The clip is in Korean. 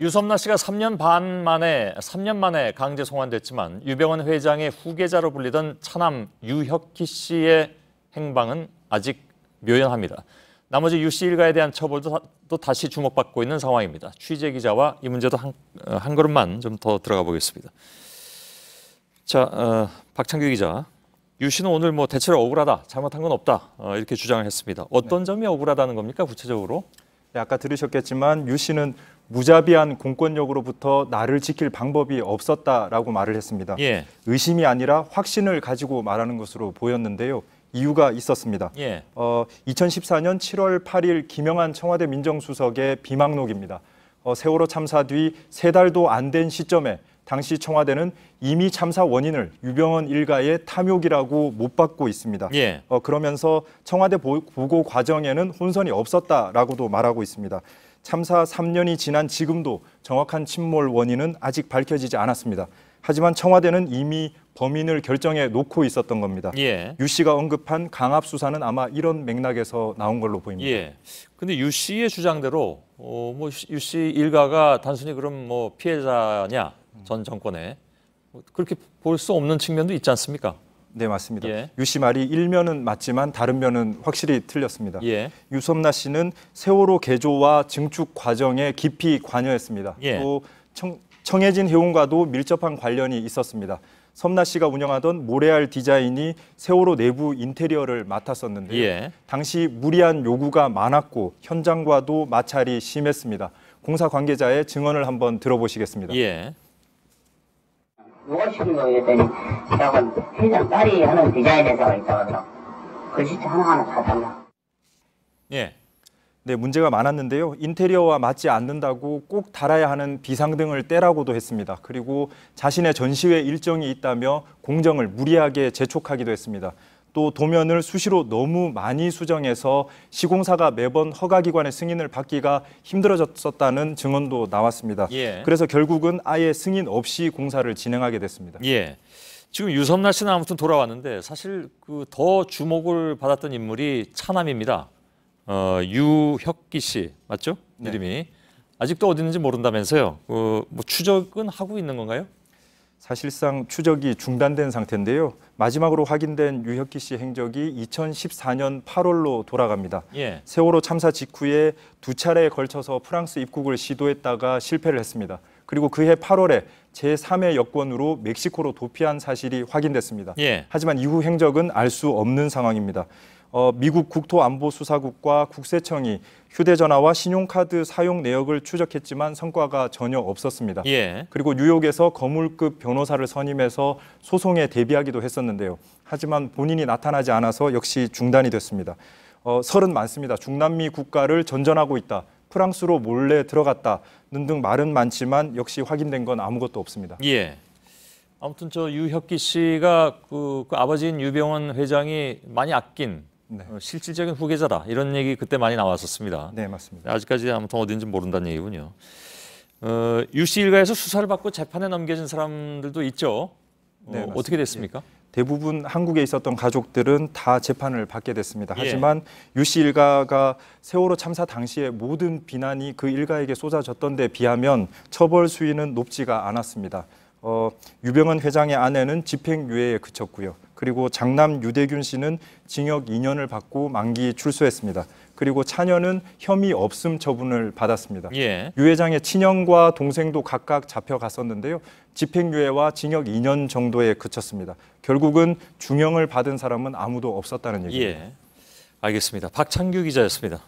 유섬나 씨가 3년 만에 강제 송환됐지만 유병언 회장의 후계자로 불리던 차남 유혁기 씨의 행방은 아직 묘연합니다. 나머지 유 씨 일가에 대한 처벌도 또 다시 주목받고 있는 상황입니다. 취재 기자와 이 문제도 한 걸음만 좀 더 들어가 보겠습니다. 자, 박창규 기자, 유 씨는 오늘 대체로 억울하다, 잘못한 건 없다 이렇게 주장을 했습니다. 어떤 점이 억울하다는 겁니까, 구체적으로? 네, 아까 들으셨겠지만 유 씨는 무자비한 공권력으로부터 나를 지킬 방법이 없었다라고 말을 했습니다. 예. 의심이 아니라 확신을 가지고 말하는 것으로 보였는데요. 이유가 있었습니다. 예. 2014년 7월 8일 김영한 청와대 민정수석의 비망록입니다. 세월호 참사 뒤 3달도 안 된 시점에 당시 청와대는 이미 참사 원인을 유병언 일가의 탐욕이라고 못 받고 있습니다. 예. 그러면서 청와대 보고 과정에는 혼선이 없었다라고도 말하고 있습니다. 참사 3년이 지난 지금도 정확한 침몰 원인은 아직 밝혀지지 않았습니다. 하지만 청와대는 이미 범인을 결정해 놓고 있었던 겁니다. 예. 유 씨가 언급한 강압 수사는 아마 이런 맥락에서 나온 걸로 보입니다. 예. 근데 유 씨의 주장대로 유 씨 일가가 단순히 그럼 피해자냐, 전 정권에 그렇게 볼 수 없는 측면도 있지 않습니까? 네, 맞습니다. 예. 유 씨 말이 일면은 맞지만 다른 면은 확실히 틀렸습니다. 예. 유섬나 씨는 세월호 개조와 증축 과정에 깊이 관여했습니다. 예. 또 청해진 해운과도 밀접한 관련이 있었습니다. 섬나 씨가 운영하던 모래알 디자인이 세월호 내부 인테리어를 맡았었는데요. 예. 당시 무리한 요구가 많았고 현장과도 마찰이 심했습니다. 공사 관계자의 증언을 한번 들어보시겠습니다. 예. 누가 시킨 거 했더니 저건 회장 딸이 하는 디자인에서 있어서 글씨체 하나하나 다 달라. 예. 네, 문제가 많았는데요. 인테리어와 맞지 않는다고 꼭 달아야 하는 비상등을 떼라고도 했습니다. 그리고 자신의 전시회 일정이 있다며 공정을 무리하게 재촉하기도 했습니다. 또 도면을 수시로 너무 많이 수정해서 시공사가 매번 허가기관의 승인을 받기가 힘들어졌었다는 증언도 나왔습니다. 예. 그래서 결국은 아예 승인 없이 공사를 진행하게 됐습니다. 예. 지금 유섬나 씨는 아무튼 돌아왔는데 사실 더 주목을 받았던 인물이 차남입니다. 유혁기 씨 맞죠? 네. 이름이 아직도 어디 있는지 모른다면서요. 추적은 하고 있는 건가요? 사실상 추적이 중단된 상태인데요. 마지막으로 확인된 유혁기 씨 행적이 2014년 8월로 돌아갑니다. 예. 세월호 참사 직후에 2차례에 걸쳐서 프랑스 입국을 시도했다가 실패를 했습니다. 그리고 그해 8월에 제3의 여권으로 멕시코로 도피한 사실이 확인됐습니다. 예. 하지만 이후 행적은 알 수 없는 상황입니다. 미국 국토안보수사국과 국세청이 휴대전화와 신용카드 사용 내역을 추적했지만 성과가 전혀 없었습니다. 예. 그리고 뉴욕에서 거물급 변호사를 선임해서 소송에 대비하기도 했었는데요. 하지만 본인이 나타나지 않아서 역시 중단이 됐습니다. 설은 많습니다. 중남미 국가를 전전하고 있다. 프랑스로 몰래 들어갔다는 등 말은 많지만 역시 확인된 건 아무것도 없습니다. 예. 아무튼 유혁기 씨가 그 아버지인 유병언 회장이 많이 아낀 네. 실질적인 후계자다 이런 얘기 그때 많이 나왔었습니다. 네, 맞습니다. 아직까지 아무튼 어딘지 모른다는 얘기군요. 유 씨 일가에서 수사를 받고 재판에 넘겨진 사람들도 있죠. 네, 어떻게 됐습니까? 대부분 한국에 있었던 가족들은 다 재판을 받게 됐습니다. 예. 하지만 유 씨 일가가 세월호 참사 당시에 모든 비난이 그 일가에게 쏟아졌던 데 비하면 처벌 수위는 높지가 않았습니다. 유병언 회장의 아내는 집행유예에 그쳤고요. 그리고 장남 유대균 씨는 징역 2년을 받고 만기 출소했습니다. 그리고 차녀는 혐의 없음 처분을 받았습니다. 예. 유 회장의 친형과 동생도 각각 잡혀갔었는데요. 집행유예와 징역 2년 정도에 그쳤습니다. 결국은 중형을 받은 사람은 아무도 없었다는 얘기입니다. 예. 알겠습니다. 박창규 기자였습니다.